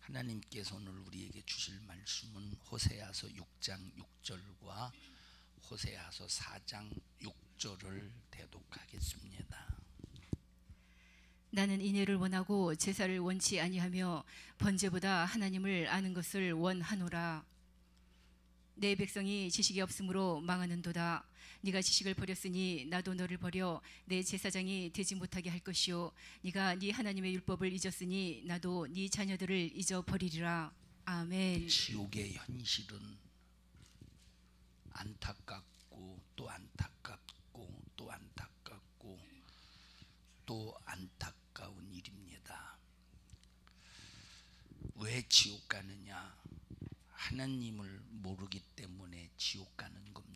하나님께서 오늘 우리에게 주실 말씀은 호세아서 6장 6절과 호세아서 4장 6절을 대독하겠습니다. 나는 인애를 원하고 제사를 원치 아니하며 번제보다 하나님을 아는 것을 원하노라. 내 백성이 지식이 없으므로 망하는도다. 네가 지식을 버렸으니 나도 너를 버려 내 제사장이 되지 못하게 할 것이요 네가 네 하나님의 율법을 잊었으니 나도 네 자녀들을 잊어버리리라. 아멘. 지옥의 현실은 안타깝고 또 안타깝고 또 안타깝고 또 안타까운 일입니다. 왜 지옥 가느냐? 하나님을 모르기 때문에 지옥 가는 겁니다.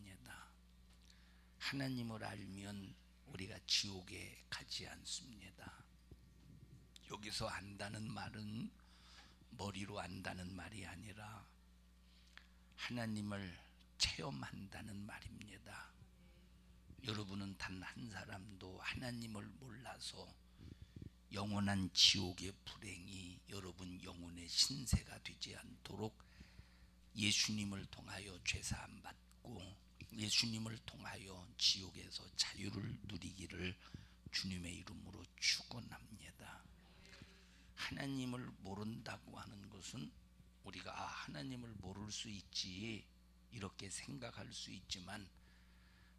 하나님을 알면 우리가 지옥에 가지 않습니다. 여기서 안다는 말은 머리로 안다는 말이 아니라 하나님을 체험한다는 말입니다. 여러분은 단 한 사람도 하나님을 몰라서 영원한 지옥의 불행이 여러분 영혼의 신세가 되지 않도록 예수님을 통하여 죄사함 받고 예수님을 통하여 지옥에서 자유를 누리기를 주님의 이름으로 축원합니다. 하나님을 모른다고 하는 것은 우리가 하나님을 모를 수 있지 이렇게 생각할 수 있지만,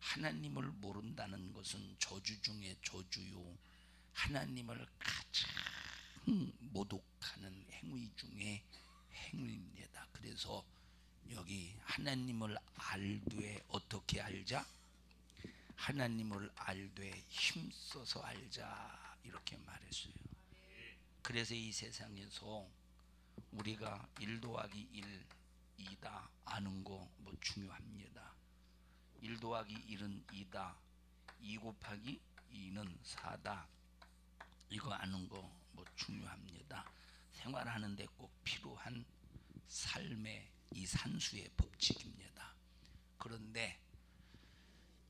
하나님을 모른다는 것은 저주 중에 저주요, 하나님을 가장 모독하는 행위 중에 행위입니다. 그래서 여기 하나님을 알되 어떻게 알자? 하나님을 알되 힘써서 알자 이렇게 말했어요. 그래서 이 세상에서 우리가 1 더하기 1 2다 아는 거 뭐 중요합니다. 1 더하기 1은 2다, 2 곱하기 2는 4다, 이거 아는 거 뭐 중요합니다. 생활하는데 꼭 필요한 삶의 이 산수의 법칙입니다. 그런데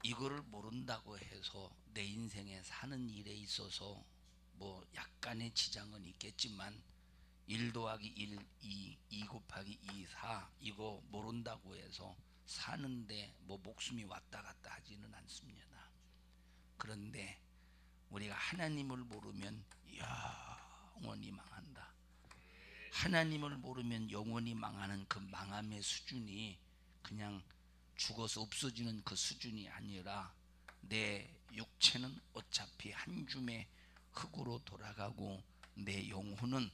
이거를 모른다고 해서 내 인생에 사는 일에 있어서 뭐 약간의 지장은 있겠지만 1 더하기 1, 2 곱하기 2, 4 이거 모른다고 해서 사는데 뭐 목숨이 왔다 갔다 하지는 않습니다. 그런데 우리가 하나님을 모르면 영원히 망한다. 하나님을 모르면 영원히 망하는 그 망함의 수준이 그냥 죽어서 없어지는 그 수준이 아니라 내 육체는 어차피 한 줌의 흙으로 돌아가고 내 영혼은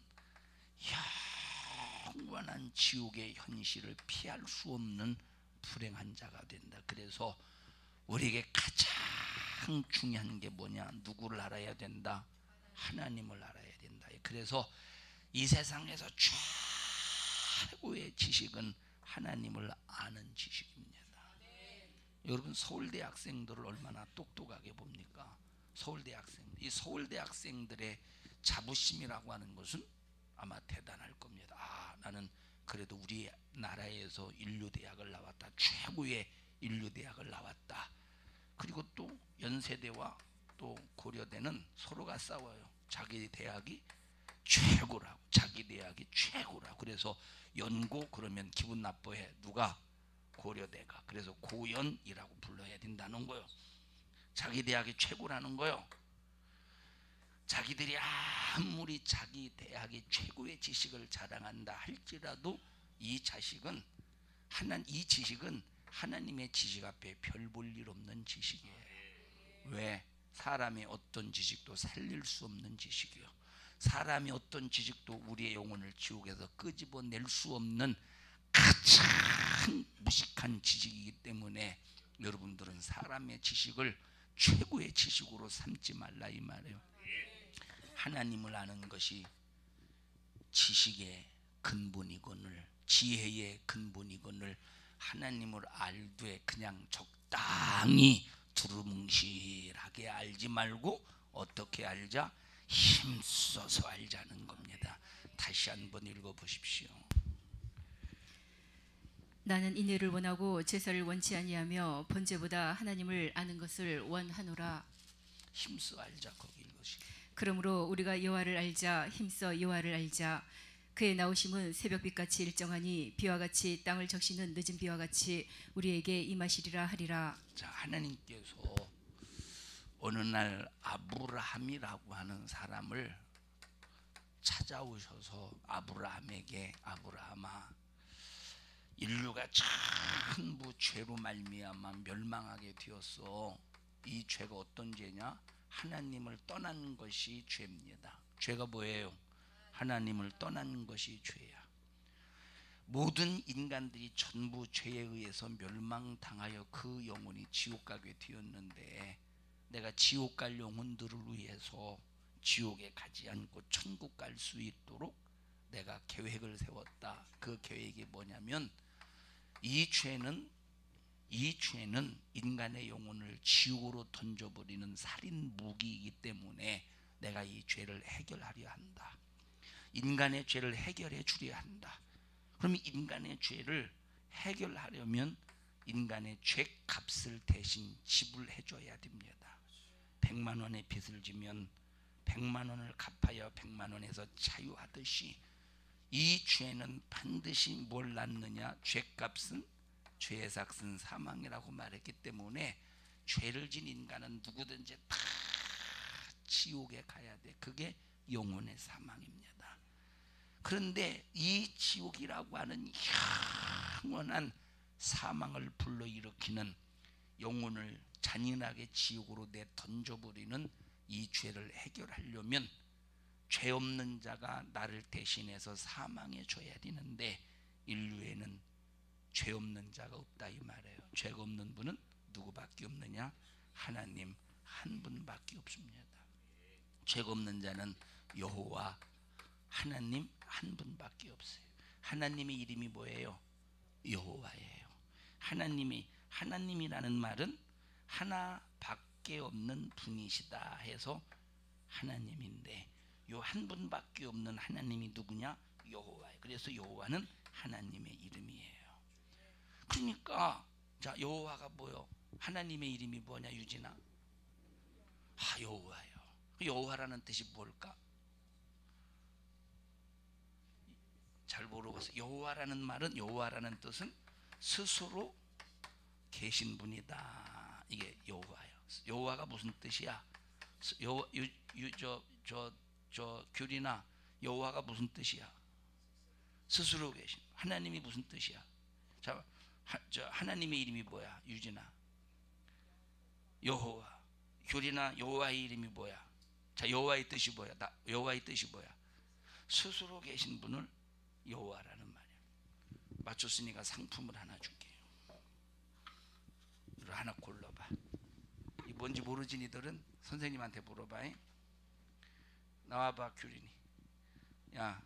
영원한 지옥의 현실을 피할 수 없는 불행한 자가 된다. 그래서 우리에게 가장 중요한 게 뭐냐? 누구를 알아야 된다? 하나님을 알아야 된다. 그래서 이 세상에서 최고의 지식은 하나님을 아는 지식입니다. 여러분 서울대 학생들을 얼마나 똑똑하게 봅니까? 서울대 학생들, 이 서울대 학생들의 자부심이라고 하는 것은 아마 대단할 겁니다. 나는 그래도 우리 나라에서 인류대학을 나왔다, 최고의 인류대학을 나왔다. 그리고 또 연세대와 또 고려대는 서로가 싸워요. 자기 대학이 최고라고, 자기 대학이 최고라고. 그래서 연고 그러면 기분 나빠해. 누가? 고려대가. 그래서 고연이라고 불러야 된다는 거요. 자기 대학이 최고라는 거요. 자기들이 아무리 자기 대학이 최고의 지식을 자랑한다 할지라도 이 지식은 하나님의 지식 앞에 별 볼 일 없는 지식이에요. 왜? 사람의 어떤 지식도 살릴 수 없는 지식이요. 사람이 어떤 지식도 우리의 영혼을 지옥에서 끄집어낼 수 없는 가장 무식한 지식이기 때문에 여러분들은 사람의 지식을 최고의 지식으로 삼지 말라 이 말이에요. 하나님을 아는 것이 지식의 근본이거늘 지혜의 근본이거늘 하나님을 알되 그냥 적당히 두루뭉실하게 알지 말고 어떻게 알자? 힘써서 알자는 겁니다. 다시 한번 읽어보십시오. 나는 인애를 원하고 제사를 원치 아니하며 번제보다 하나님을 아는 것을 원하노라. 힘써 알자 거기 읽으시. 그러므로 우리가 여호와를 알자. 힘써 여호와를 알자. 그의 나오심은 새벽빛같이 일정하니 비와 같이 땅을 적시는 늦은 비와 같이 우리에게 임하시리라 하리라. 자, 하나님께서 어느 날 아브라함이라고 하는 사람을 찾아오셔서 아브라함에게, 아브라함아, 인류가 전부 죄로 말미암아 멸망하게 되었어. 이 죄가 어떤 죄냐? 하나님을 떠난 것이 죄입니다. 죄가 뭐예요? 하나님을 떠난 것이 죄야. 모든 인간들이 전부 죄에 의해서 멸망당하여 그 영혼이 지옥 가게 되었는데, 내가 지옥 갈 영혼들을 위해서 지옥에 가지 않고 천국 갈 수 있도록 내가 계획을 세웠다. 그 계획이 뭐냐면, 이 죄는 인간의 영혼을 지옥으로 던져버리는 살인 무기이기 때문에 내가 이 죄를 해결하려 한다. 인간의 죄를 해결해 주려 한다. 그럼 인간의 죄를 해결하려면 인간의 죄값을 대신 지불해 줘야 됩니다. 100만 원의 빚을 지면 100만 원을 갚아야 100만 원에서 자유하듯이, 이 죄는 반드시 뭘 낳느냐? 죄값은, 죄의 삭은 사망이라고 말했기 때문에 죄를 진 인간은 누구든지 다 지옥에 가야 돼. 그게 영혼의 사망입니다. 그런데 이 지옥이라고 하는 영원한 사망을 불러일으키는, 영혼을 잔인하게 지옥으로 내 던져버리는 이 죄를 해결하려면 죄 없는 자가 나를 대신해서 사망에 줘야 되는데, 인류에는 죄 없는 자가 없다 이 말이에요. 죄가 없는 분은 누구밖에 없느냐? 하나님 한 분밖에 없습니다. 죄가 없는 자는 여호와 하나님 한 분밖에 없어요. 하나님의 이름이 뭐예요? 여호와예요. 하나님이라는 말은 하나밖에 없는 분이시다 해서 하나님인데, 요 한 분밖에 없는 하나님이 누구냐? 여호와예요. 그래서 여호와는 하나님의 이름이에요. 그러니까 자, 여호와가 뭐요? 하나님의 이름이 뭐냐, 유진아? 여호와예요. 여호와라는 뜻이 뭘까? 잘 모르겠어요. 여호와라는 뜻은 스스로 계신 분이다. 이게 여호와예요. 여호와가 무슨 뜻이야? 규리나, 여호와가 무슨 뜻이야? 스스로 계신. 하나님이 무슨 뜻이야? 자, 하나님의 이름이 뭐야, 유진아? 여호와. 규리나, 여호와의 이름이 뭐야? 자, 여호와의 뜻이 뭐야? 여호와의 뜻이 뭐야? 스스로 계신 분을 여호와라는 말이야. 맞췄으니까 상품을 하나 줄게요. 이거 하나 골라봐. 이 뭔지 모르진 이들은 선생님한테 물어봐. 나와봐, 규린이. 야,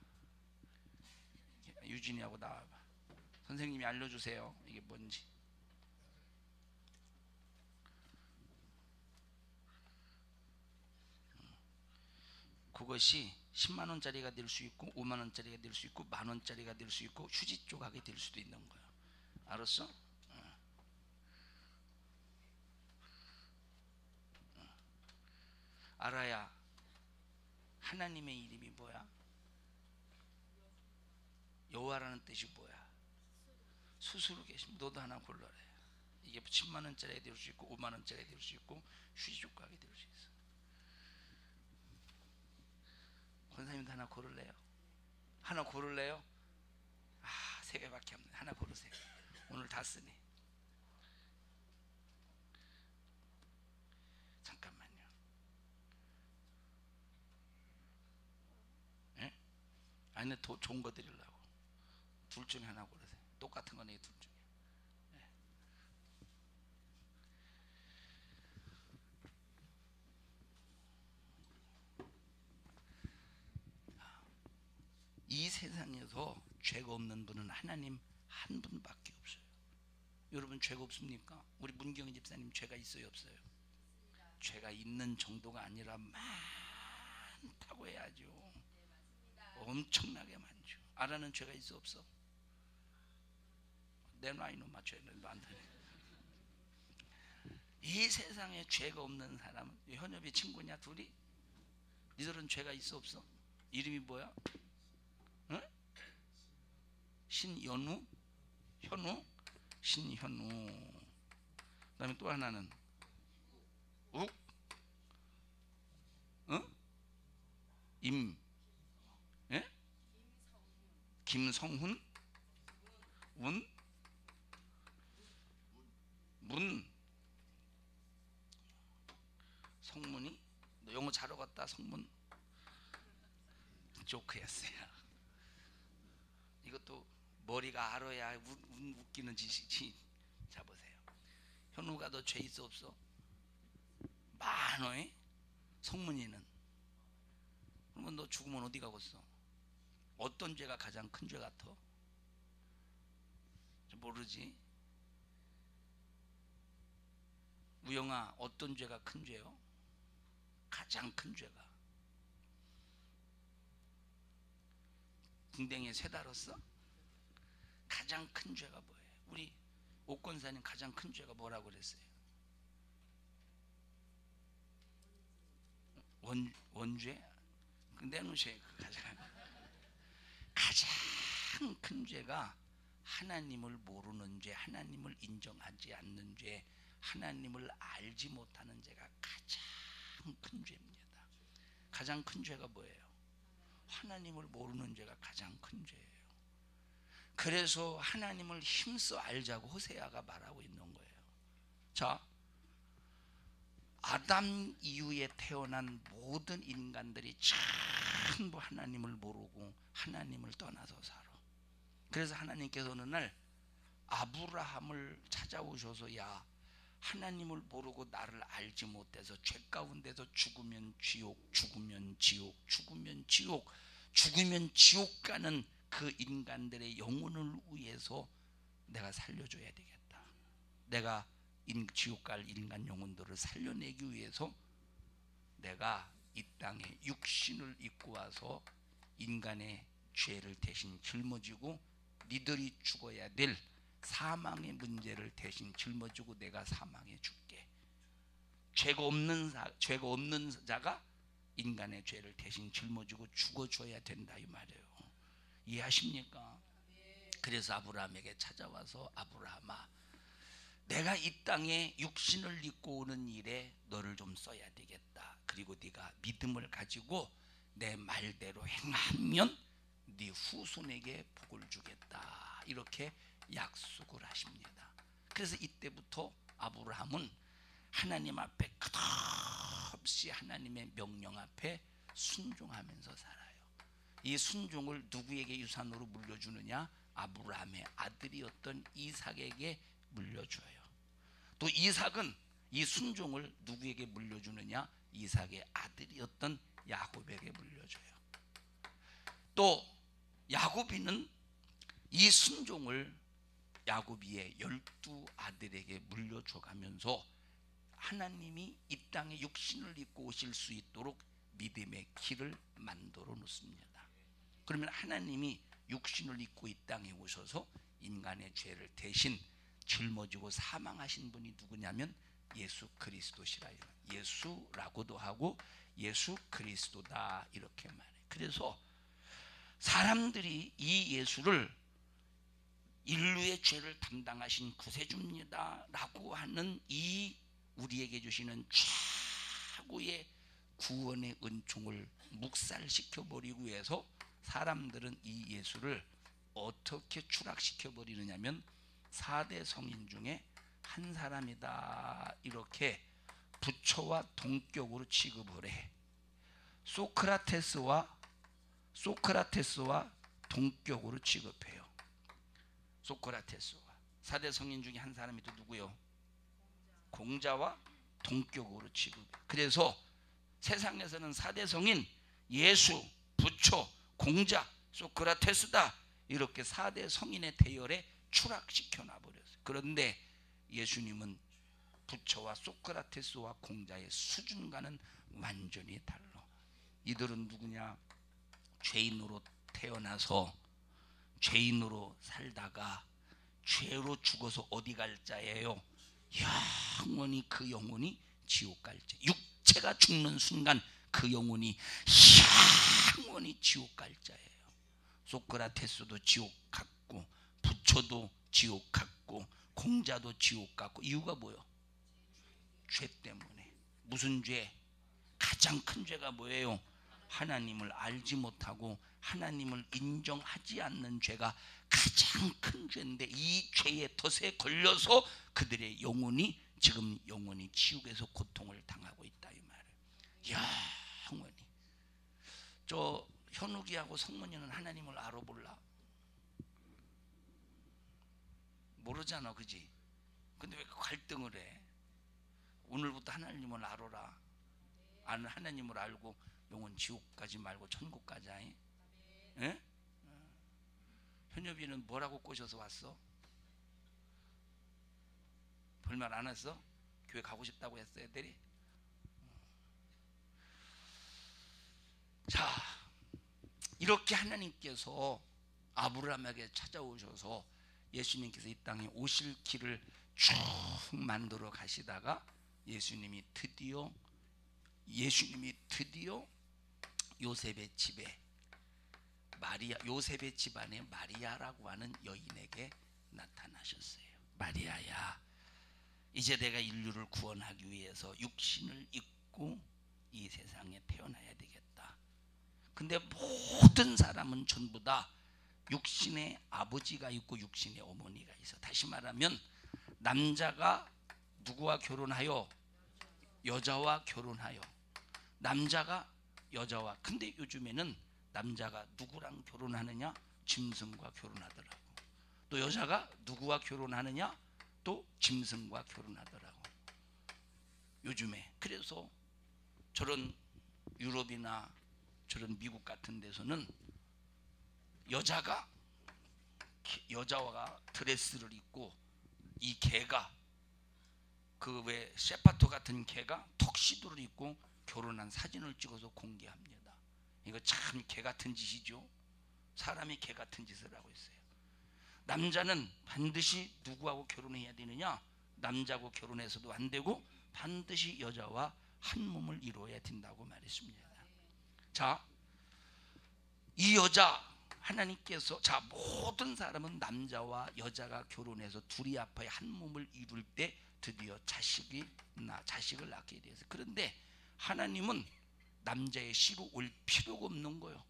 유진이하고 나와봐. 선생님이 알려주세요. 이게 뭔지. 그것이 10만 원짜리가 될 수 있고 5만 원짜리가 될 수 있고 10,000 원짜리가 될 수 있고 휴지 조각이 될 수도 있는 거예요. 알았어? 알아야. 하나님의 이름이 뭐야? 여호와라는 뜻이 뭐야? 스스로 계심. 너도 하나 골라라. 이게 10만 원짜리가 될 수 있고 5만 원짜리가 될 수 있고 휴지 조각이 될 수 있어. 권사님도 하나 고를래요? 하나 고를래요? 3개밖에 없네. 하나 고르세요. 오늘 다 쓰네. 잠깐만요. 예? 아니, 더 좋은 거 드리려고. 둘 중에 하나 고르세요. 똑같은 거네, 둘 중에. 예. 이 세상에서 죄가 없는 분은 하나님 한 분밖에 없어요. 여러분 죄가 없습니까? 우리 문경희 집사님 죄가 있어요, 없어요? 죄가 있는 정도가 아니라 많다고 해야죠. 엄청나게 많죠. 아라는 죄가 있어, 없어? 내놔 이놈아. 죄는 안 되네. 이 세상에 죄가 없는 사람은, 현엽이 친구냐 둘이? 니들은 죄가 있어, 없어? 이름이 뭐야? 응? 신연우, 현우, 신현우. 그다음에 또 하나는 욱, 예? 김성훈, 문, 성문이. 너 영어 잘 읽었다. 성문. 조크였어요. 이것도 머리가 알아야 웃기는 지식이. 자 보세요. 현우가 너 죄 있어 없어? 많어. 성문이는. 그러면 너 죽으면 어디 가겠어? 어떤 죄가 가장 큰 죄 같아? 모르지? 우영아, 어떤 죄가 큰 죄요? 가장 큰 죄가. 궁뎅이에 새 달았어? 가장 큰 죄가 뭐예요? 우리 옥권사님 가장 큰 죄가 뭐라고 그랬어요? 원죄? 내놓으세요. 가장 큰 죄가 하나님을 모르는 죄, 하나님을 인정하지 않는 죄, 하나님을 알지 못하는 죄가 가장 큰 죄입니다. 가장 큰 죄가 뭐예요? 하나님을 모르는 죄가 가장 큰 죄예요. 그래서 하나님을 힘써 알자고 호세아가 말하고 있는 거예요. 자, 아담 이후에 태어난 모든 인간들이 전부 하나님을 모르고 하나님을 떠나서 살아. 그래서 하나님께서 어느 날 아브라함을 찾아오셔서, 야, 하나님을 모르고 나를 알지 못해서 죄 가운데서 죽으면 지옥, 죽으면 지옥, 죽으면 지옥, 죽으면 지옥 가는 그 인간들의 영혼을 위해서 내가 살려줘야 되겠다. 내가 지옥 갈 인간 영혼들을 살려내기 위해서 내가 이 땅에 육신을 입고 와서 인간의 죄를 대신 짊어지고 니들이 죽어야 될 사망의 문제를 대신 짊어지고 내가 사망해 줄게. 죄가 없는 자가 인간의 죄를 대신 짊어지고 죽어줘야 된다 이 말이에요. 이해하십니까? 그래서 아브라함에게 찾아와서, 아브라함아, 내가 이 땅에 육신을 입고 오는 일에 너를 좀 써야 되겠다. 그리고 네가 믿음을 가지고 내 말대로 행하면 네 후손에게 복을 주겠다. 이렇게 약속을 하십니다. 그래서 이때부터 아브라함은 하나님 앞에 끝없이 하나님의 명령 앞에 순종하면서 살아요. 이 순종을 누구에게 유산으로 물려주느냐? 아브라함의 아들이었던 이삭에게 물려줘요. 또 이삭은 이 순종을 누구에게 물려주느냐? 이삭의 아들이었던 야곱에게 물려줘요. 또 야곱이는 이 순종을 야곱이의 12 아들에게 물려줘가면서 하나님이 이 땅에 육신을 입고 오실 수 있도록 믿음의 길을 만들어 놓습니다. 그러면 하나님이 육신을 입고 이 땅에 오셔서 인간의 죄를 대신 짊어지고 사망하신 분이 누구냐면 예수 그리스도시라요. 예수라고도 하고 예수 그리스도다 이렇게 말해요. 그래서 사람들이 이 예수를 인류의 죄를 담당하신 구세주입니다 라고 하는 이 우리에게 주시는 최고의 구원의 은총을 묵살시켜 버리기 위해서 사람들은 이 예수를 어떻게 추락시켜 버리느냐면 4대 성인 중에 한 사람이다 이렇게 부처와 동격으로 취급을 해. 소크라테스와 동격으로 취급해요. 소크라테스와 4대 성인 중에 한 사람이 또 누구요? 공자와 동격으로 취급해. 그래서 세상에서는 4대 성인 예수, 부처, 공자, 소크라테스다 이렇게 4대 성인의 대열에 추락시켜 놔버렸어요. 그런데 예수님은 부처와 소크라테스와 공자의 수준과는 완전히 달라. 이들은 누구냐? 죄인으로 태어나서 죄인으로 살다가 죄로 죽어서 어디 갈 자예요? 영원히 그 영혼이 지옥 갈 자. 육체가 죽는 순간 그 영혼이 영원히 지옥 갈 자예요. 소크라테스도 지옥 같고 부처도 지옥 같고 공자도 지옥 같고. 이유가 뭐예요? 죄 때문에. 무슨 죄? 가장 큰 죄가 뭐예요? 하나님을 알지 못하고 하나님을 인정하지 않는 죄가 가장 큰 죄인데, 이 죄의 덫에 걸려서 그들의 영혼이 지금 영원히 지옥에서 고통을 당하고 있다 이 말이에요. 영원히. 저 현욱이하고 성문이는 하나님을 알아 몰라? 모르잖아, 그지? 근데 왜 갈등을 해? 오늘부터 하나님을 알아라. 아는 하나님을 알고 영원 지옥까지 말고 천국까지. 예? 현엽이는 뭐라고 꼬셔서 왔어? 별말 안 했어? 교회 가고 싶다고 했어 애들이? 자, 이렇게 하나님께서 아브라함에게 찾아오셔서 예수님께서 이 땅에 오실 길을 쭉 만들어 가시다가 예수님이 드디어 요셉의 집에 요셉의 집안에 마리아라고 하는 여인에게 나타나셨어요. 마리아야, 이제 내가 인류를 구원하기 위해서 육신을 입고 이 세상에 태어나야 되겠다. 근데 모든 사람은 전부 다 육신의 아버지가 있고 육신의 어머니가 있어. 다시 말하면 남자가 누구와 결혼하여? 여자와 결혼하여. 남자가 여자와. 근데 요즘에는 남자가 누구랑 결혼하느냐? 짐승과 결혼하더라고. 또 여자가 누구와 결혼하느냐? 또 짐승과 결혼하더라고 요즘에. 그래서 저런 유럽이나 저런 미국 같은 데서는 여자가 드레스를 입고, 이 개가 그 왜 셰파토 같은 개가 턱시도를 입고 결혼한 사진을 찍어서 공개합니다. 이거 참 개 같은 짓이죠. 사람이 개 같은 짓을 하고 있어요. 남자는 반드시 누구하고 결혼해야 되느냐? 남자하고 결혼해서도 안 되고 반드시 여자와 한 몸을 이루어야 된다고 말했습니다. 자, 이 여자 하나님께서, 자, 모든 사람은 남자와 여자가 결혼해서 둘이 합하여 한 몸을 이룰 때 드디어 자식을 낳게 되었어요. 그런데 하나님은 남자의 씨로 올 필요가 없는 거예요.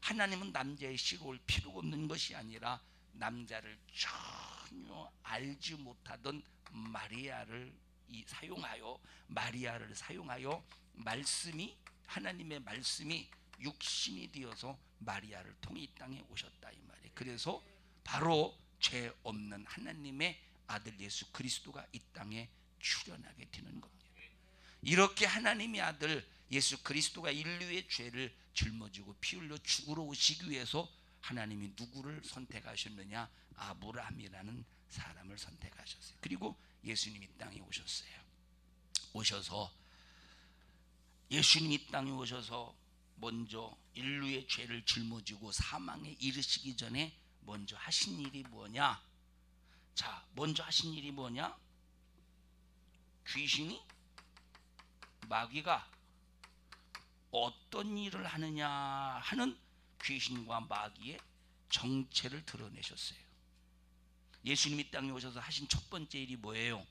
하나님은 남자의 씨로 올 필요가 없는 것이 아니라 남자를 전혀 알지 못하던 마리아를 사용하여 하나님의 말씀이 육신이 되어서 마리아를 통해 이 땅에 오셨다 이 말이에요. 그래서 바로 죄 없는 하나님의 아들 예수 그리스도가 이 땅에 출현하게 되는 겁니다. 이렇게 하나님의 아들 예수 그리스도가 인류의 죄를 짊어지고 피 흘려 죽으러 오시기 위해서 하나님이 누구를 선택하셨느냐? 아브라함이라는 사람을 선택하셨어요. 그리고 예수님이 이 땅에 오셔서 예수님이 이 땅에 오셔서 먼저 인류의 죄를 짊어지고 사망에 이르시기 전에 먼저 하신 일이 뭐냐? 자, 먼저 하신 일이 뭐냐? 귀신이, 마귀가 어떤 일을 하느냐 하는 귀신과 마귀의 정체를 드러내셨어요. 예수님이 이 땅에 오셔서 하신 첫 번째 일이 뭐예요?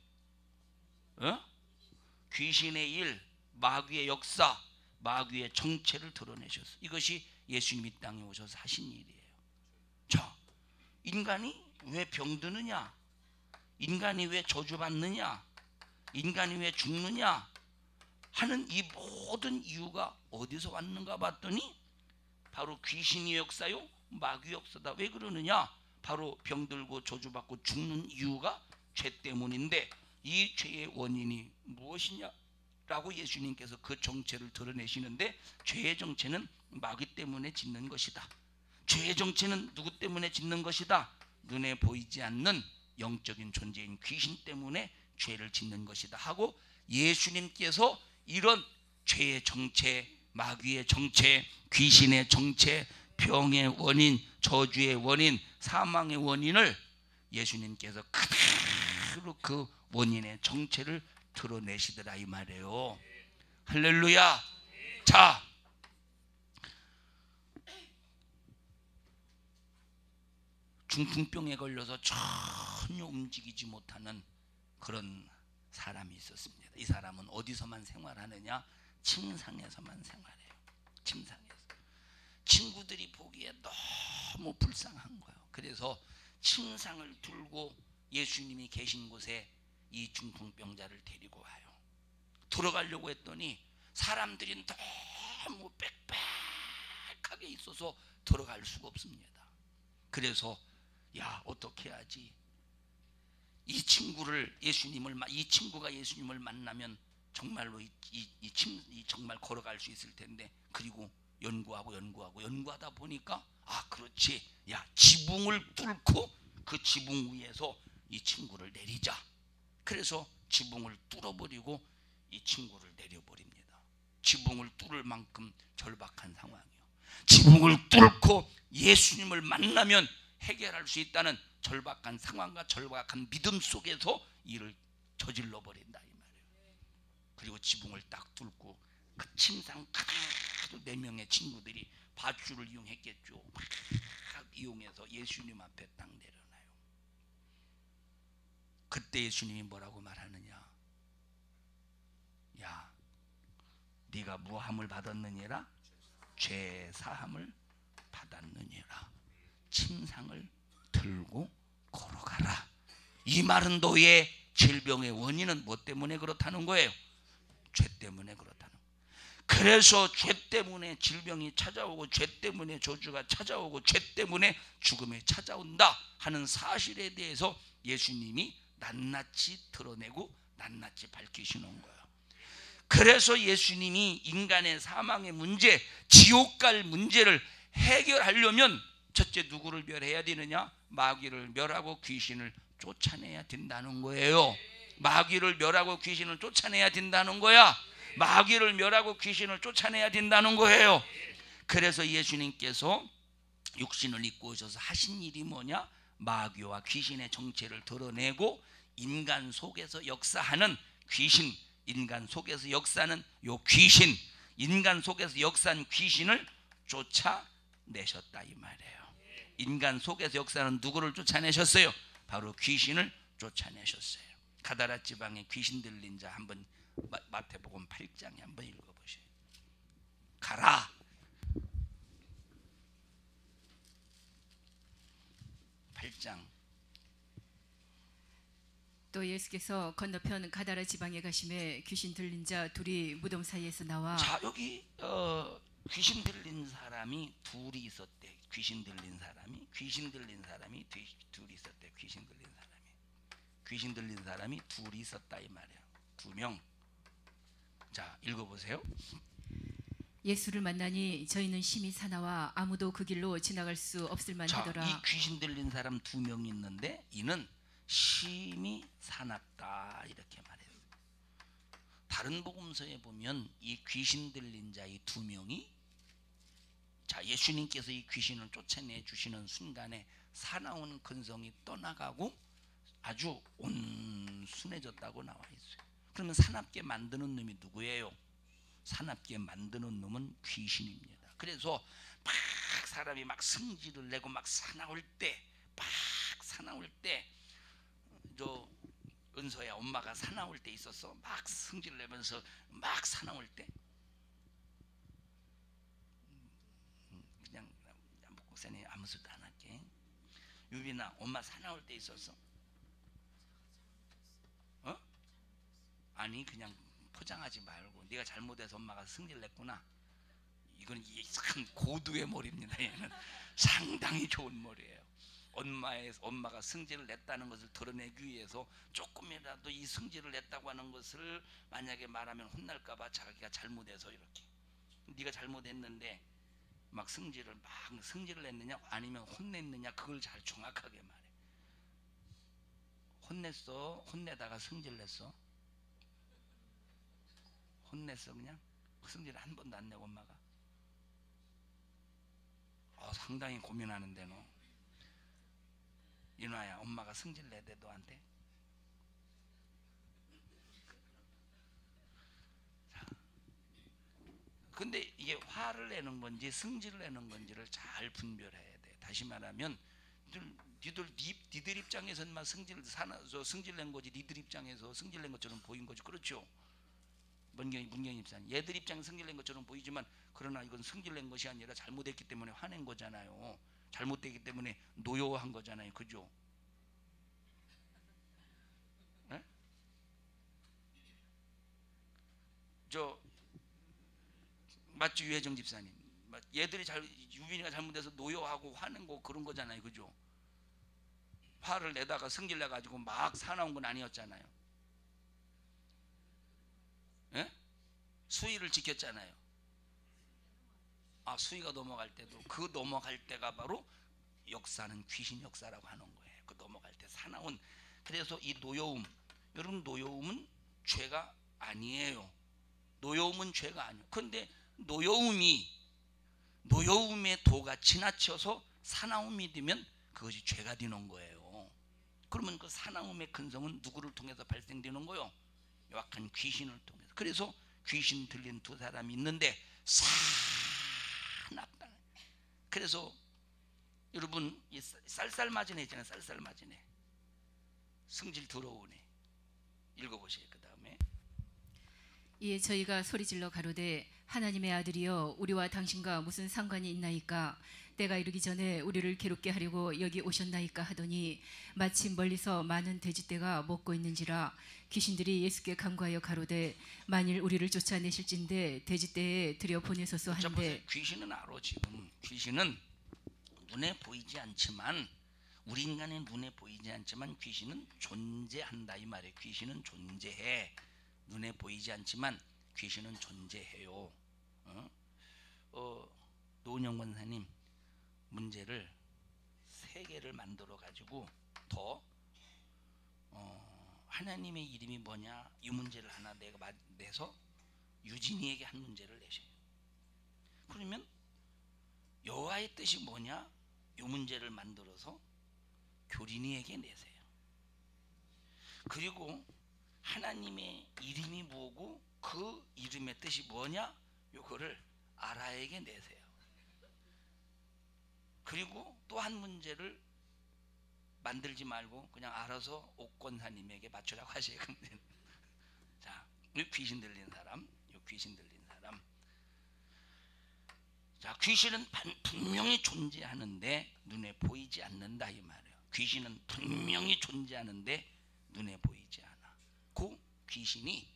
귀신의 일, 마귀의 역사, 마귀의 정체를 드러내셨어요. 이것이 예수님이 이 땅에 오셔서 하신 일이에요. 자, 인간이 왜 병드느냐? 인간이 왜 저주받느냐? 인간이 왜 죽느냐? 하는 이 모든 이유가 어디서 왔는가 봤더니 바로 귀신의 역사요, 마귀 역사다. 왜 그러느냐? 바로 병들고 저주받고 죽는 이유가 죄 때문인데, 이 죄의 원인이 무엇이냐? 라고 예수님께서 그 정체를 드러내시는데, 죄의 정체는 마귀 때문에 짓는 것이다. 죄의 정체는 누구 때문에 짓는 것이다? 눈에 보이지 않는 영적인 존재인 귀신 때문에 죄를 짓는 것이다 하고, 예수님께서 이런 죄의 정체, 마귀의 정체, 귀신의 정체, 병의 원인, 저주의 원인, 사망의 원인을 예수님께서 그대로 그 원인의 정체를 드러내시더라 이 말이에요. 할렐루야. 자, 중풍병에 걸려서 전혀 움직이지 못하는 그런 사람이 있었습니다. 이 사람은 어디서만 생활하느냐? 침상에서만 생활해요. 침상에서. 친구들이 보기에 너무 불쌍한 거예요. 그래서 침상을 들고 예수님이 계신 곳에 이 중풍병자를 데리고 와요. 들어가려고 했더니 사람들이 너무 빽빽하게 있어서 들어갈 수가 없습니다. 그래서 야, 어떻게 해야지? 이 친구가 예수님을 만나면 정말로 정말 걸어갈 수 있을 텐데, 그리고 연구하다 보니까 그렇지, 야, 지붕을 뚫고 그 지붕 위에서 이 친구를 내리자. 그래서 지붕을 뚫어버리고 이 친구를 내려버립니다. 지붕을 뚫을 만큼 절박한 상황이요. 지붕을 뚫고 예수님을 만나면 해결할 수 있다는 절박한 상황과 절박한 믿음 속에서 일을 저질러 버린다 이 말이에요. 그리고 지붕을 딱 뚫고 그 침상 가득 4명의 친구들이 밧줄을 이용했겠죠. 막 이용해서 예수님 앞에 딱 내려놔요. 그때 예수님이 뭐라고 말하느냐? 야, 네가 무함을 받았느니라? 죄 사함을 받았느니라. 침상을 들고 걸어가라. 이 말은 너의 질병의 원인은 뭐 때문에 그렇다는 거예요? 죄 때문에 그렇다는 거예요. 그래서 죄 때문에 질병이 찾아오고, 죄 때문에 저주가 찾아오고, 죄 때문에 죽음이 찾아온다 하는 사실에 대해서 예수님이 낱낱이 드러내고 낱낱이 밝히시는 거예요. 그래서 예수님이 인간의 사망의 문제, 지옥 갈 문제를 해결하려면 첫째 누구를 멸해야 되느냐? 마귀를 멸하고 귀신을 쫓아내야 된다는 거예요. 마귀를 멸하고 귀신을 쫓아내야 된다는 거야. 마귀를 멸하고 귀신을 쫓아내야 된다는 거예요. 그래서 예수님께서 육신을 입고 오셔서 하신 일이 뭐냐? 마귀와 귀신의 정체를 드러내고 인간 속에서 역사하는 귀신, 인간 속에서 역사하는 요 귀신, 인간 속에서 역사하는 귀신을 쫓아내셨다 이 말이에요. 인간 속에서 역사하는 누구를 쫓아내셨어요? 바로 귀신을 쫓아내셨어요. 가다라 지방에 귀신 들린 자 한번 마태복음 8장에 한번 읽어보세요. 가라. 8장. 또 예수께서 건너편 가다라 지방에 가심에 귀신 들린 자 둘이 무덤 사이에서 나와. 자, 여기 귀신 들린 사람이 둘이 있었대. 귀신 들린 사람이 둘이 있었대. 귀신 들린 사람이 둘이 있었다 이 말이야. 2명. 자, 읽어보세요. 예수를 만나니 저희는 심히 사나와 아무도 그 길로 지나갈 수 없을 만하더라. 이 귀신 들린 사람 2명이 있는데 이는 심히 사납다 이렇게 말해요. 다른 복음서에 보면 이 귀신 들린 자 이 2명이, 자, 예수님께서 이 귀신을 쫓아내 주시는 순간에 사나운 근성이 떠나가고 아주 온순해졌다고 나와 있어요. 그러면 사납게 만드는 놈이 누구예요? 사납게 만드는 놈은 귀신입니다. 그래서 막 사람이 막 승질을 내고 막 사나울 때, 저 은서야, 엄마가 사나울 때 있었어. 막 승질을 내면서 막 사나울 때, 그냥 목사님 아무 소리도 안 할게. 유빈아, 엄마 사나울 때 있었어? 아니, 그냥 포장하지 말고, 네가 잘못해서 엄마가 승질 냈구나. 이건 참 고두의 머리입니다. 얘는 상당히 좋은 머리예요. 엄마가 승질을 냈다는 것을 드러내기 위해서 조금이라도 이 승질을 냈다고 하는 것을 만약에 말하면 혼날까봐 자기가 잘못해서 이렇게, 네가 잘못했는데 막 승질을 냈느냐 아니면 혼냈느냐, 그걸 잘 정확하게 말해. 혼냈어? 혼내다가 승질 냈어? 혼냈어. 그냥 승질 한 번도 안 내고 엄마가. 상당히 고민하는데 너. 윤아야, 엄마가 승질 내대 너한테? 자, 근데 이게 화를 내는 건지 승질을 내는 건지를 잘 분별해야 돼. 다시 말하면 니들 입장에서는 승질 낸 거지. 니들 입장에서 승질 낸 것처럼 보인 거지. 그렇죠? 문경 입사님, 얘들 입장에 승질 낸 것처럼 보이지만 그러나 이건 승질 낸 것이 아니라 잘못했기 때문에 화낸 거잖아요. 잘못됐기 때문에 노여워한 거잖아요. 그죠? 네? 저 맞지, 유혜정 집사님? 얘들이 유빈이가 잘못해서 노여워하고 화낸 거 그런 거잖아요. 그죠? 화를 내다가 승질 내가지고 막 사나운 건 아니었잖아요. 예? 수위를 지켰잖아요. 수위가 넘어갈 때도 그 넘어갈 때가 바로 역사는 귀신 역사라고 하는 거예요. 그 넘어갈 때 사나운. 그래서 이 노여움, 여러분, 노여움은 죄가 아니에요. 노여움은 죄가 아니에요. 그런데 노여움의 도가 지나쳐서 사나움이 되면 그것이 죄가 되는 거예요. 그러면 그 사나움의 근성은 누구를 통해서 발생되는 거요? 약한 귀신을 통해서. 그래서 귀신 들린 두 사람이 있는데 사납다. 그래서 여러분, 이 쌀쌀맞은 애 있잖아요. 쌀쌀맞은 애, 성질 더러운 애 읽어보세요. 그 다음에 이에 저희가 소리질러 가로되 하나님의 아들이여 우리와 당신과 무슨 상관이 있나이까? 때가 이르기 전에 우리를 괴롭게 하려고 여기 오셨나이까 하더니 마침 멀리서 많은 돼지떼가 먹고 있는지라 귀신들이 예수께 간구하여 가로되 만일 우리를 쫓아내실진데 돼지떼에 들여보내소서 한데. 귀신은 알아. 지금 귀신은 눈에 보이지 않지만, 우리 인간의 눈에 보이지 않지만 귀신은 존재한다 이 말이에요. 귀신은 존재해. 눈에 보이지 않지만 귀신은 존재해요. 노은영 권사님 문제를 3개를 만들어 가지고 더 하나님의 이름이 뭐냐 이 문제를 하나 내서 유진이에게 한 문제를 내셔요. 그러면 여호와의 뜻이 뭐냐 이 문제를 만들어서 교린이에게 내세요. 그리고 하나님의 이름이 뭐고 그 이름의 뜻이 뭐냐 요거를 아라에게 내세요. 그리고 또 한 문제를 만들지 말고 그냥 알아서 옥권사님에게 맞추라고 하세요. 자, 귀신 들린 사람, 귀신 들린 사람. 자, 귀신은 분명히 존재하는데 눈에 보이지 않는다 이 말이에요. 귀신은 분명히 존재하는데 눈에 보이지 않아. 그 귀신이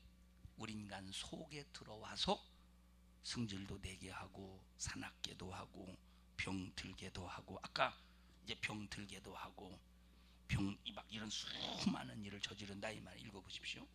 우리 인간 속에 들어와서 승질도 내게 하고 사납게도 하고 병 들게도 하고, 아까 이제 병 들게도 하고 막 이런 수많은 일을 저지른다 이 말 읽어보십시오.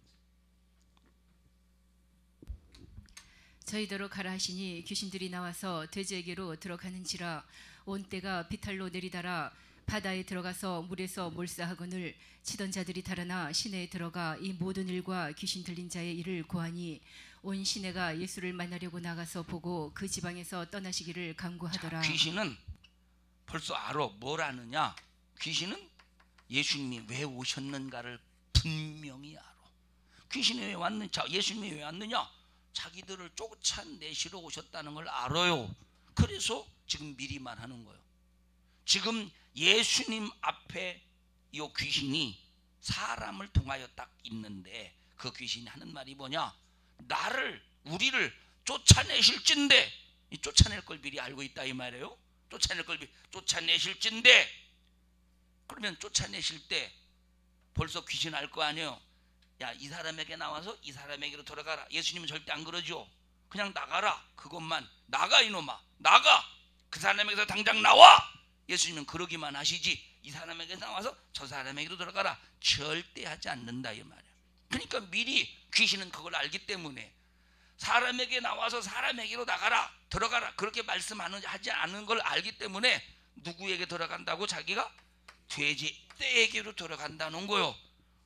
저희더러 가라 하시니 귀신들이 나와서 돼지에게로 들어가는지라 온 때가 비탈로 내리다라 바다에 들어가서 물에서 몰사하거늘 치던 자들이 달아나 시내에 들어가 이 모든 일과 귀신 들린 자의 일을 고하니 온 시내가 예수를 만나려고 나가서 보고 그 지방에서 떠나시기를 간구하더라. 자, 귀신은 벌써 알아. 뭘 아느냐? 귀신은 예수님이 왜 오셨는가를 분명히 알아. 귀신이 왜 왔느냐? 예수님이 왜 왔느냐? 자기들을 쫓아내시러 오셨다는 걸 알아요. 그래서 지금 미리 말하는 거예요. 지금 예수님 앞에 이 귀신이 사람을 통하여 딱 있는데 그 귀신이 하는 말이 뭐냐? 우리를 쫓아내실진데, 이 쫓아낼 걸 미리 알고 있다 이 말이에요. 쫓아내실진데, 그러면 쫓아내실 때 벌써 귀신 알 거 아니에요. 야, 이 사람에게 나와서 이 사람에게로 돌아가라. 예수님은 절대 안 그러죠. 그냥 나가라. 그것만 나가 이놈아, 나가. 그 사람에게서 당장 나와. 예수님은 그러기만 하시지 이 사람에게 나와서 저 사람에게로 돌아가라 절대 하지 않는다 이 말이야. 그러니까 미리 귀신은 그걸 알기 때문에 사람에게 나와서 사람에게로 나가라 들어가라 그렇게 말씀하지 않은 걸 알기 때문에 누구에게 들어간다고? 자기가 돼지떼에게로 들어간다는 거요.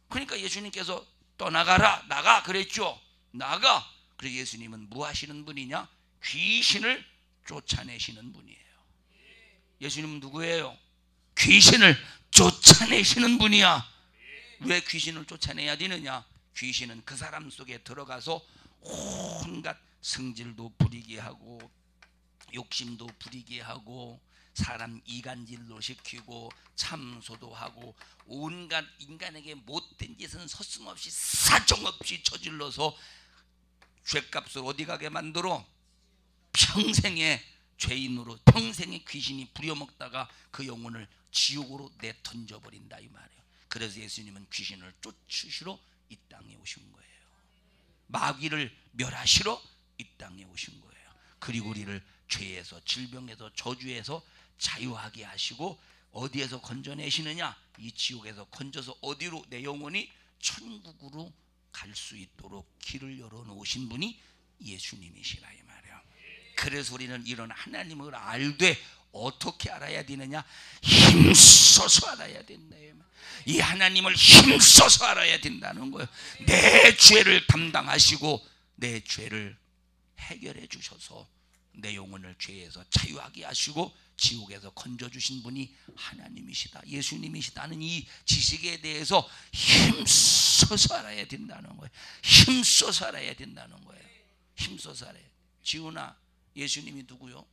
그러니까 예수님께서 떠나가라, 나가 그랬죠. 나가. 그래서 예수님은 뭐 하시는 분이냐? 귀신을 쫓아내시는 분이에요. 예수님은 누구예요? 귀신을 쫓아내시는 분이야. 왜 귀신을 쫓아내야 되느냐? 귀신은 그 사람 속에 들어가서 온갖 성질도 부리게 하고 욕심도 부리게 하고 사람 이간질도 시키고 참소도 하고 온갖 인간에게 못된 짓은 서슴없이 사정없이 저질러서 죄값을 어디 가게 만들어 평생의 죄인으로 평생의 귀신이 부려먹다가 그 영혼을 지옥으로 내던져버린다 이 말이에요. 그래서 예수님은 귀신을 쫓으시러 이 땅에 오신 거예요. 마귀를 멸하시러 이 땅에 오신 거예요. 그리고 우리를 죄에서 질병에서 저주에서 자유하게 하시고 어디에서 건져내시느냐? 이 지옥에서 건져서 어디로? 내 영혼이 천국으로 갈 수 있도록 길을 열어놓으신 분이 예수님이시라 이 말이에요. 그래서 우리는 이런 하나님을 알되 어떻게 알아야 되느냐? 힘써서 알아야 된다. 이 하나님을 힘써서 알아야 된다는 거예요. 내 죄를 담당하시고 내 죄를 해결해 주셔서 내 영혼을 죄에서 자유하게 하시고 지옥에서 건져주신 분이 하나님이시다, 예수님이시다는 이 지식에 대해서 힘써서 알아야 된다는 거예요. 힘써서 알아야 된다는 거예요. 힘써서 알아야. 지훈아, 예수님이 누구요?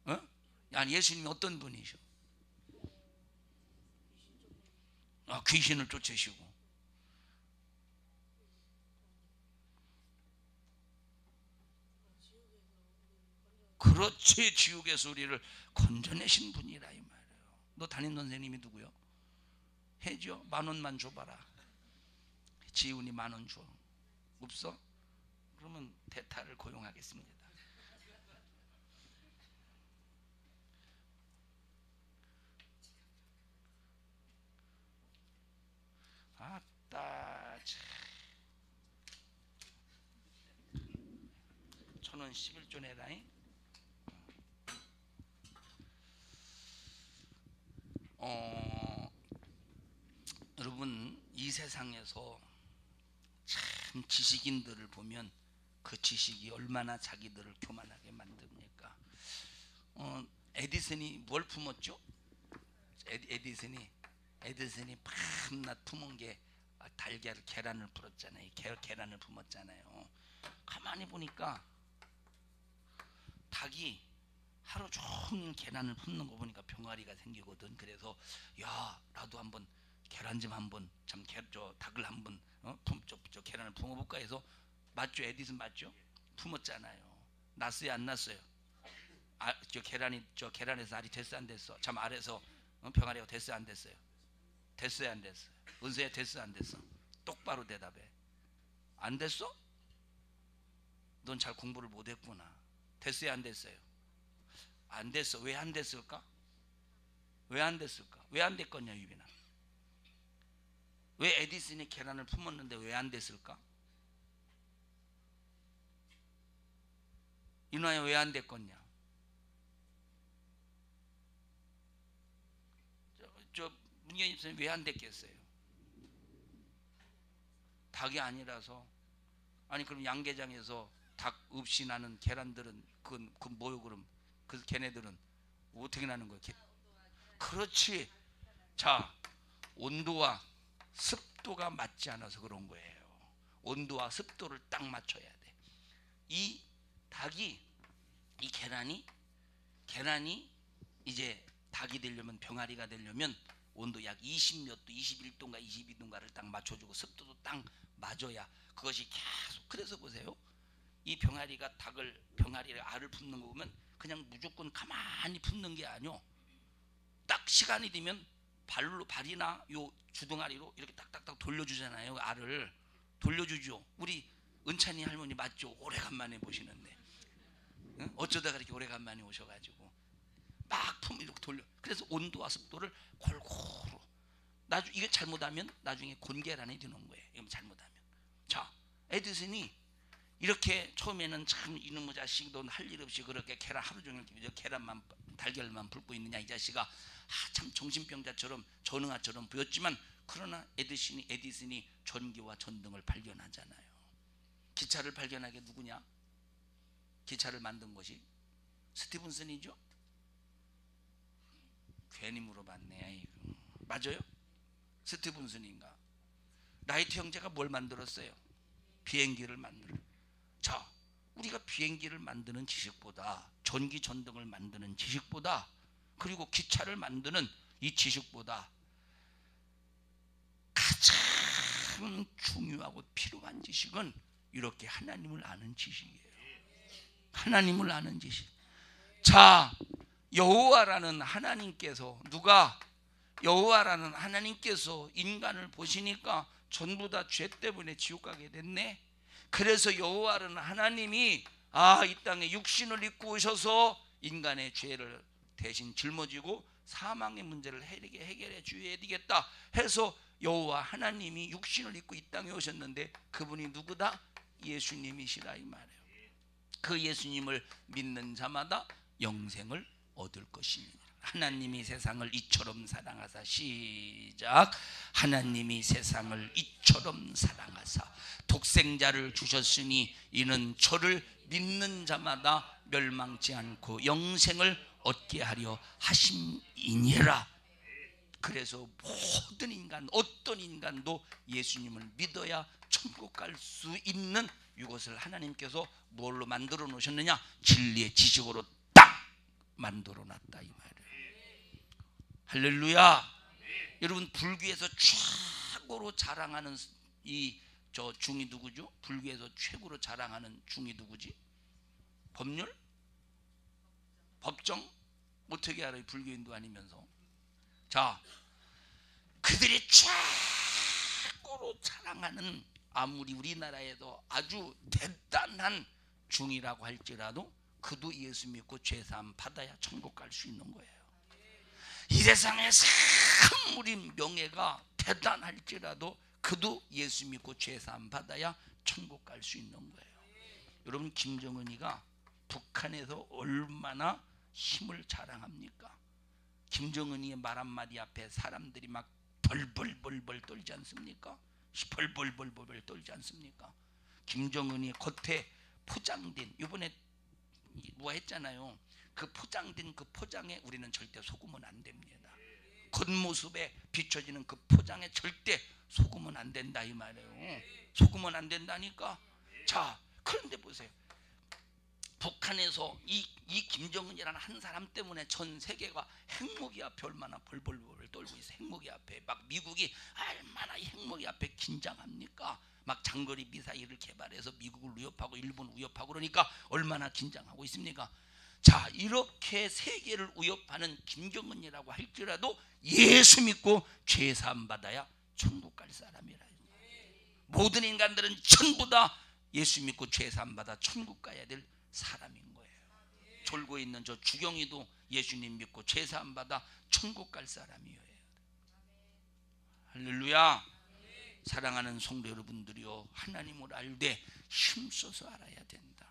어? 아니, 예수님이 어떤 분이셔? 귀신을 쫓으시고. 그렇지, 지옥에서 우리를 건져내신 분이라 이 말이에요. 너 담임 선생님이 누구요? 해줘. 10,000원만 줘봐라. 지훈이 10,000원 줘. 없어? 그러면 대타를 고용하겠습니다. 아따, 1,000원 11조 내라잉. 여러분, 이 세상에서 참 지식인들을 보면 그 지식이 얼마나 자기들을 교만하게 만듭니까? 에디슨이 뭘 품었죠? 에디슨이 밤낮 품은 게 계란을 풀었잖아요. 계란을 품었잖아요. 가만히 보니까 닭이 하루 종일 계란을 품는 거 보니까 병아리가 생기거든. 그래서 야, 나도 한번 계란 좀 한번 닭을 한번 저 계란을 품어볼까 해서, 맞죠? 에디슨 맞죠? 품었잖아요. 났어요, 안 났어요? 저 계란에서 알이 됐어, 안 됐어? 참 알에서 병아리가 됐어, 안 됐어요? 됐어요, 안 됐어요? 은서야, 됐어, 안 됐어? 똑바로 대답해. 안 됐어? 넌 잘 공부를 못했구나. 됐어요, 안 됐어요? 안 됐어. 왜 안 됐을까? 왜 안 됐을까? 왜 안 됐겠냐, 유빈아? 왜 에디슨이 계란을 품었는데 왜 안 됐을까? 이누아야, 왜 안 됐겠냐? 문경님 선생님, 왜 안 됐겠어요? 닭이 아니라서. 아니, 그럼 양계장에서 닭 없이 나는 계란들은 그건 뭐요? 그럼 그 걔네들은 어떻게 나는 거야? 그렇지. 자, 온도와 습도가 맞지 않아서 그런 거예요. 온도와 습도를 딱 맞춰야 돼. 이 닭이, 이 계란이 이제 닭이 되려면, 병아리가 되려면 온도 약 20몇 도, 21도인가 22도인가를 딱 맞춰주고 습도도 딱 맞아야 그것이 계속. 그래서 보세요, 이 병아리를 알을 품는 거 보면 그냥 무조건 가만히 품는 게 아니오. 딱 시간이 되면 발이나 요 주둥아리로 이렇게 딱딱딱 돌려주잖아요. 알을 돌려주죠. 우리 은찬이 할머니 맞죠? 오래간만에 보시는데, 응? 어쩌다가 이렇게 오래간만에 오셔가지고 막 품을 이렇게 돌려. 그래서 온도와 습도를 골고루. 이게 잘못하면 나중에 곤계란이 되는 거예요. 이거 잘못하면. 자, 에디슨이 이렇게 처음에는 참 이놈의 자식, 넌 할 일 없이 그렇게 하루 종일 계란만 달걀만 붉고 있느냐 이 자식아, 참 정신병자처럼 전응아처럼 보였지만, 그러나 에디슨이 전기와 전등을 발견하잖아요. 기차를 발견하게 누구냐? 기차를 만든 것이 스티븐슨이죠. 괜히 물어봤네. 맞아요? 스티븐슨인가? 라이트 형제가 뭘 만들었어요? 비행기를 만드는. 자, 우리가 비행기를 만드는 지식보다, 전기 전등을 만드는 지식보다, 그리고 기차를 만드는 이 지식보다 가장 중요하고 필요한 지식은 이렇게 하나님을 아는 지식이에요. 하나님을 아는 지식. 자, 여호와라는 하나님께서, 여호와라는 하나님께서 인간을 보시니까 전부 다 죄 때문에 지옥 가게 됐네. 그래서 여호와라는 하나님이 이 땅에 육신을 입고 오셔서 인간의 죄를 대신 짊어지고 사망의 문제를 해결해 주어야 되겠다 해서 여호와 하나님이 육신을 입고 이 땅에 오셨는데, 그분이 누구다? 예수님이시라 이 말이에요. 그 예수님을 믿는 자마다 영생을 얻을 것이니라. 하나님이 세상을 이처럼 사랑하사, 시작. 하나님이 세상을 이처럼 사랑하사 독생자를 주셨으니 이는 저를 믿는 자마다 멸망치 않고 영생을 얻게 하려 하심이니라. 그래서 모든 인간, 어떤 인간도 예수님을 믿어야 천국 갈 수 있는 이것을 하나님께서 뭘로 만들어 놓으셨느냐? 진리의 지식으로 딱 만들어 놨다 이 말이에요. 할렐루야. 여러분, 불교에서 최고로 자랑하는 저 중이 누구죠? 불교에서 최고로 자랑하는 중이 누구지? 법률? 법정? 어떻게 알아요? 불교인도 아니면서. 자, 그들이 최고로 자랑하는, 아무리 우리나라에도 아주 대단한 중이라고 할지라도 그도 예수 믿고 죄사함 받아야 천국 갈 수 있는 거예요. 이 세상에서 아무리 명예가 대단할지라도 그도 예수 믿고 죄사함 받아야 천국 갈 수 있는 거예요. 여러분, 김정은이가 북한에서 얼마나 힘을 자랑합니까? 김정은이의 말 한마디 앞에 사람들이 막 벌벌벌벌 떨지 않습니까? 벌벌벌벌 떨지 않습니까? 김정은이 겉에 포장된, 이번에 누가 했잖아요. 그 포장된 그 포장에 우리는 절대 속으면 안 됩니다. 겉모습에 비춰지는 그 포장에 절대 속으면 안 된다 이 말이에요. 속으면 안 된다니까. 자, 그런데 보세요. 북한에서 이 김정은이라는 한 사람 때문에 전 세계가 핵무기 앞에 얼마나 벌벌벌 떨고 있어요. 핵무기 앞에 막 미국이 얼마나 이 핵무기 앞에 긴장합니까? 막 장거리 미사일을 개발해서 미국을 위협하고 일본을 위협하고 그러니까 얼마나 긴장하고 있습니까? 자, 이렇게 세계를 위협하는 김정은이라고 할지라도 예수 믿고 죄사함 받아야 천국 갈 사람이라. 모든 인간들은 전부 다 예수 믿고 죄사함 받아 천국 가야 될 사람인 거예요. 졸고 있는 저 주경이도 예수님 믿고 죄사함 받아 천국 갈 사람이에요. 할렐루야. 사랑하는 성도 여러분들이요, 하나님을 알되 힘써서 알아야 된다.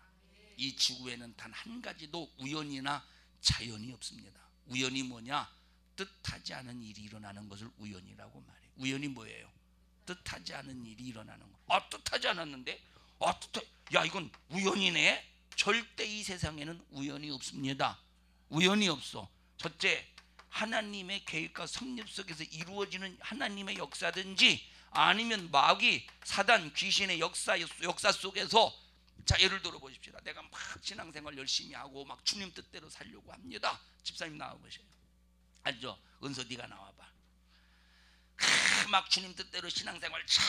이 지구에는 단 한 가지도 우연이나 자연이 없습니다. 우연이 뭐냐? 뜻하지 않은 일이 일어나는 것을 우연이라고 말해요. 우연이 뭐예요? 뜻하지 않은 일이 일어나는 거. 뜻하지 않았는데? 야, 이건 우연이네? 절대 이 세상에는 우연이 없습니다. 우연이 없어. 첫째, 하나님의 계획과 섭립 속에서 이루어지는 하나님의 역사든지 아니면 마귀, 사단, 귀신의 역사 속에서, 자, 예를 들어 보십시다. 내가 막 신앙생활 열심히 하고 막 주님 뜻대로 살려고 합니다. 집사님 나와보세요. 알죠? 은서 네가 나와봐. 막 주님 뜻대로 신앙생활 잘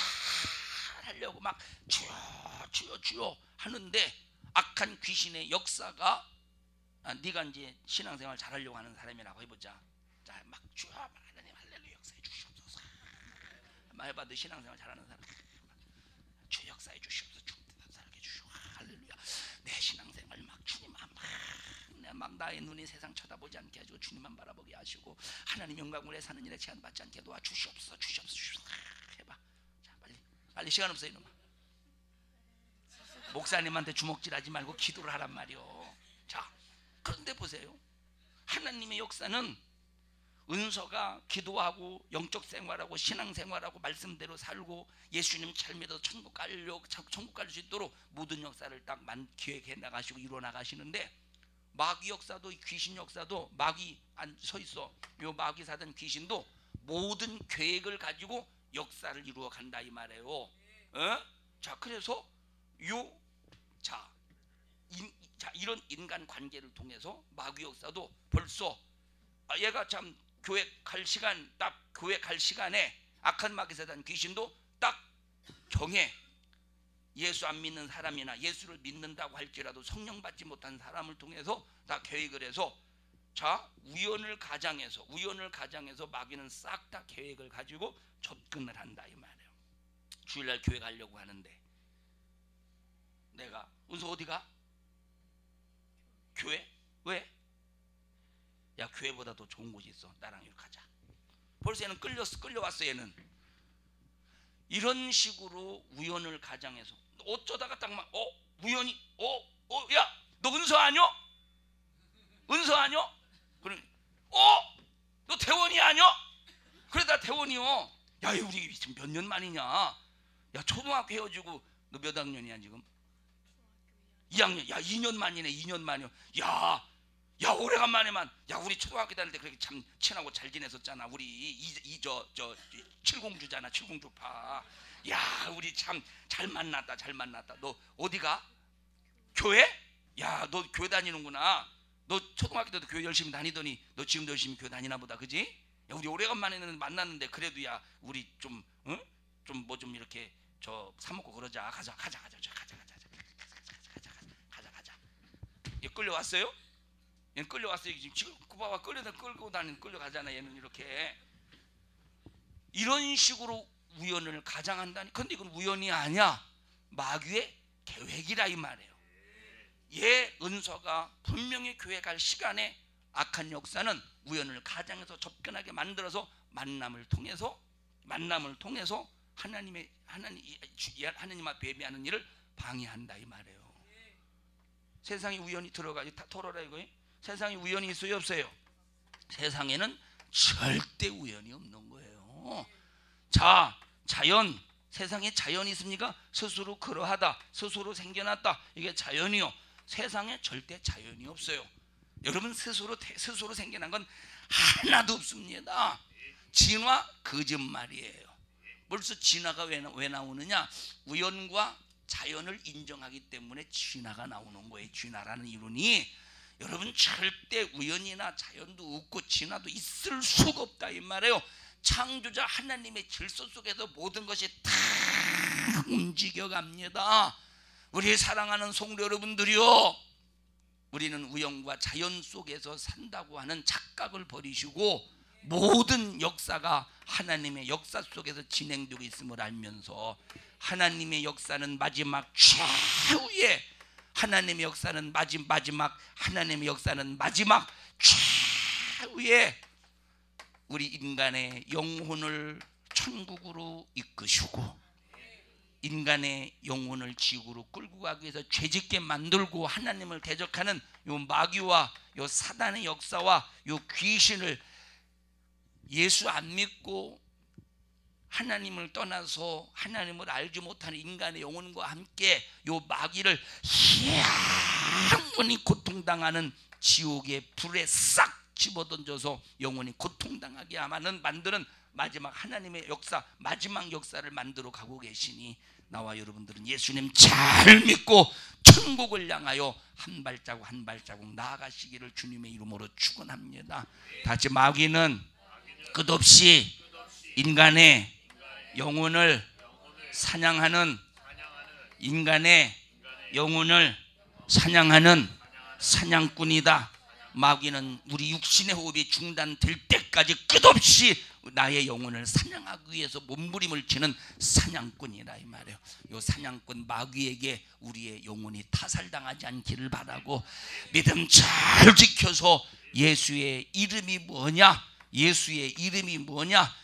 하려고 막 주여 하는데 악한 귀신의 역사가, 네가 이제 신앙생활 잘 하려고 하는 사람이라고 해보자. 자, 막 주여 하나님 할렐루야 역사해 주시옵소서. 막 해봐도 신앙생활 잘하는 사람, 주 역사해 주시옵소서. 주님 뜻대로 살게 주시오. 할렐루야. 내 신앙생활 막 주님 막 나의 눈이 세상 쳐다보지 않게 하시고 주님만 바라보게 하시고 하나님 영광을 내 사는 일에 제한받지 않게 도와 주시옵소서. 해봐. 자, 빨리 시간 없어 이놈아. 목사님한테 주먹질하지 말고 기도를 하란 말이요. 자, 그런데 보세요. 하나님의 역사는 은서가 기도하고 영적 생활하고 신앙생활하고 말씀대로 살고 예수님 잘 믿어서 천국 갈 수 있도록 모든 역사를 딱 기획해 나가시고 이루어 나가시는데, 마귀 역사도 귀신 역사도 마귀 서 있어. 요 마귀 사단 귀신도 모든 계획을 가지고 역사를 이루어 간다 이 말이에요. 자, 그래서 이런 인간 관계를 통해서 마귀 역사도 벌써 얘가 참 교회 갈 시간, 딱 교회 갈 시간에 악한 마귀 사단 귀신도 딱 정해. 예수 안 믿는 사람이나 예수를 믿는다고 할지라도 성령 받지 못한 사람을 통해서 다 계획을 해서 우연을 가장해서 마귀는 싹 다 계획을 가지고 접근을 한다 이 말이에요. 주일날 교회 가려고 하는데 내가 은서 어디가? 교회? 왜? 야 교회보다 더 좋은 곳이 있어. 나랑 여기 가자. 벌써 얘는 끌려왔어. 얘는 이런 식으로 우연을 가장해서 어쩌다가 딱 막 우연히 야 너 은서 아뇨? 은서 아뇨? 그러면 너 대원이 아뇨? 그래 나 대원이요. 야 우리 지금 몇 년 만이냐? 야 초등학교 헤어지고 너 몇 학년이야 지금? 2학년. 야 2년 만이네. 2년 만이요. 야 오래간만에만. 야 우리 초등학교 다닐 때 그렇게 참 친하고 잘 지냈었잖아. 우리 저 칠공주잖아. 칠공주파. 야 우리 참 잘 만났다. 너 어디가? 교회? 야 너 교회 다니는구나. 너 초등학교 때도 교회 열심히 다니더니 너 지금도 열심히 교회 다니나 보다. 그지? 야 우리 오래간만에는 만났는데 그래도 야 우리 좀 이렇게 사 먹고 그러자. 가자. 얘 끌려왔어요? 얘는 끌려왔어요. 지금 봐봐 끌고 다니는 끌려가잖아. 얘는 이렇게 이런 식으로 우연을 가장한다니. 근데 이건 우연이 아니야. 마귀의 계획이라 이 말이에요. 얘 은서가 분명히 교회 갈 시간에 악한 역사는 우연을 가장해서 접근하게 만들어서 만남을 통해서 하나님 앞에 예배하는 일을 방해한다 이 말이에요. 세상에 우연이 들어가. 다 털어라 이거. 세상에 우연이 있어요 없어요? 세상에는 절대 우연이 없는 거예요. 자연, 세상에 자연이 있습니까? 스스로 그러하다, 스스로 생겨났다, 이게 자연이요. 세상에 절대 자연이 없어요. 여러분 스스로 생겨난 건 하나도 없습니다. 진화 거짓말이에요. 벌써 진화가 왜 나오느냐? 우연과 자연을 인정하기 때문에 진화가 나오는 거예요. 진화라는 이론이. 여러분 절대 우연이나 자연도 없고 진화도 있을 수가 없다 이 말이에요. 창조자 하나님의 질서 속에서 모든 것이 다 움직여갑니다. 우리 사랑하는 성도 여러분들이요, 우리는 우연과 자연 속에서 산다고 하는 착각을 버리시고 모든 역사가 하나님의 역사 속에서 진행되고 있음을 알면서 하나님의 역사는 마지막 최후의 하나님의 역사는 하나님의 역사는 마지막 최후의 우리 인간의 영혼을 천국으로 이끄시고 인간의 영혼을 지구로 끌고 가기 위해서 죄짓게 만들고 하나님을 대적하는 요 마귀와 요 사단의 역사와 요 귀신을 예수 안 믿고 하나님을 떠나서 하나님을 알지 못하는 인간의 영혼과 함께 요 마귀를 영원히 고통당하는 지옥의 불에 싹 집어던져서 영원히 고통당하게 만드는 마지막 하나님의 역사, 마지막 역사를 만들어 가고 계시니 나와 여러분들은 예수님 잘 믿고 천국을 향하여 한 발자국 한 발자국 나아가시기를 주님의 이름으로 축원합니다. 다시 마귀는 끝없이 인간의 영혼을 사냥하는 사냥꾼이다. 마귀는 우리 육신의 호흡이 중단될 때까지 끝없이 나의 영혼을 사냥하기 위해서 몸부림을 치는 사냥꾼이라 이 말이에요. 이 사냥꾼 마귀에게 우리의 영혼이 타살당하지 않기를 바라고 믿음 잘 지켜서 예수의 이름이 뭐냐?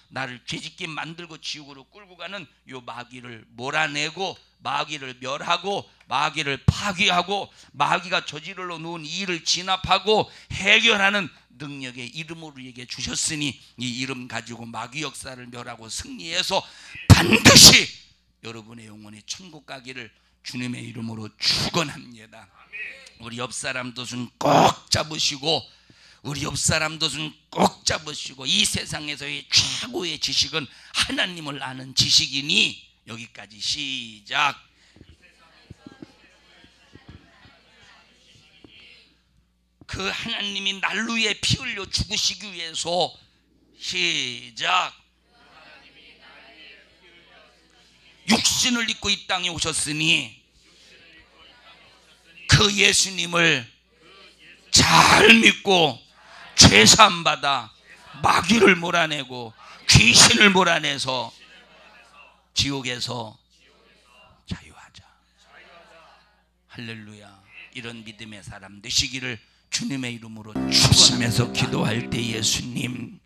나를 죄짓게 만들고 지옥으로 끌고 가는 요 마귀를 몰아내고 마귀를 멸하고 마귀를 파괴하고 마귀가 저지르러 놓은 이 일을 진압하고 해결하는 능력의 이름으로 우리에게 주셨으니 이 이름 가지고 마귀 역사를 멸하고 승리해서 반드시 여러분의 영혼이 천국 가기를 주님의 이름으로 축원합니다. 우리 옆 사람도 좀 꼭 잡으시고 이 세상에서의 최고의 지식은 하나님을 아는 지식이니 여기까지 시작. 그 하나님이 날 위해 피 흘려 죽으시기 위해서 시작 육신을 입고 이 땅에 오셨으니 그 예수님을 잘 믿고 죄사함 받아 마귀를 몰아내고 귀신을 몰아내서 지옥에서 자유하자. 할렐루야. 이런 믿음의 사람 되시기를 주님의 이름으로 축원하면서 기도할 때 예수님이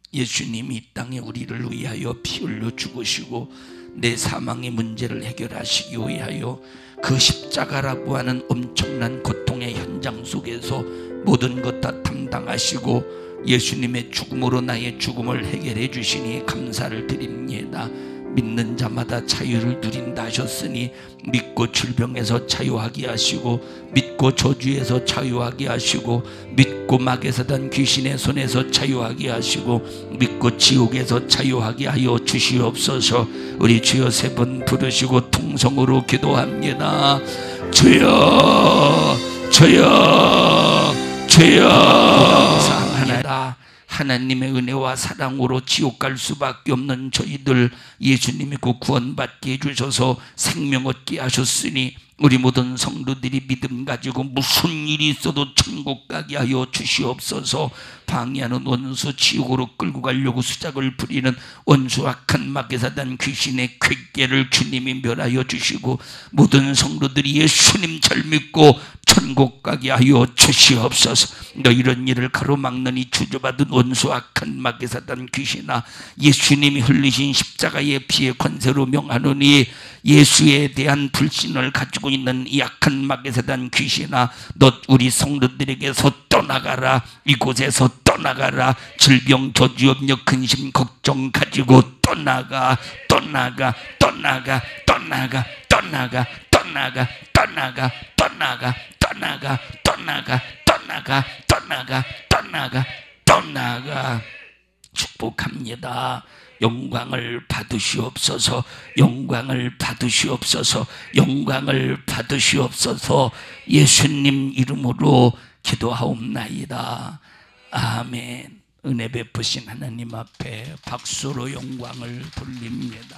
이 땅에 우리를 위하여 피 흘려 죽으시고 내 사망의 문제를 해결하시기 위하여 그 십자가라고 하는 엄청난 고통의 현장 속에서 모든 것 다 담당하시고 예수님의 죽음으로 나의 죽음을 해결해 주시니 감사를 드립니다. 믿는 자마다 자유를 누린다 하셨으니 믿고 질병에서 자유하게 하시고 믿고 저주에서 자유하게 하시고 믿고 마귀에 사단 귀신의 손에서 자유하게 하시고 믿고 지옥에서 자유하게 하여 주시옵소서. 우리 주여 세 번 부르시고 통성으로 기도합니다. 주여 주여 주여. 감사합니다. 하나님의 은혜와 사랑으로 지옥 갈 수밖에 없는 저희들 예수님이 그 구원받게 해주셔서 생명 얻게 하셨으니 우리 모든 성도들이 믿음 가지고 무슨 일이 있어도 천국 가게 하여 주시옵소서. 방해하는 원수, 지옥으로 끌고 가려고 수작을 부리는 원수 악한 마귀 사단 귀신의 쾌계를 주님이 멸하여 주시고 모든 성도들이 예수님 잘 믿고 천국 가게 하여 주시옵소서. 너 이런 일을 가로막는 이 주저받은 원수 악한 마귀 사단 귀신아, 예수님이 흘리신 십자가의 피의 권세로 명하노니 예수에 대한 불신을 가지고 있는 이 악한 마귀 사단 귀신아, 너 우리 성도들에게서 떠나가라. 이곳에서 떠나가라. 질병 저주 염려 근심 걱정 가지고 떠나가 떠나가 떠나가 떠나가 떠나가 떠나가 떠나가 떠나가 떠나가 떠나가 떠나가 떠나가 떠나가 떠나가. 축복합니다. 영광을 받으시옵소서. 영광을 받으시옵소서. 영광을 받으시옵소서. 예수님 이름으로 기도하옵나이다. 아멘. 은혜 베푸신 하나님 앞에 박수로 영광을 돌립니다.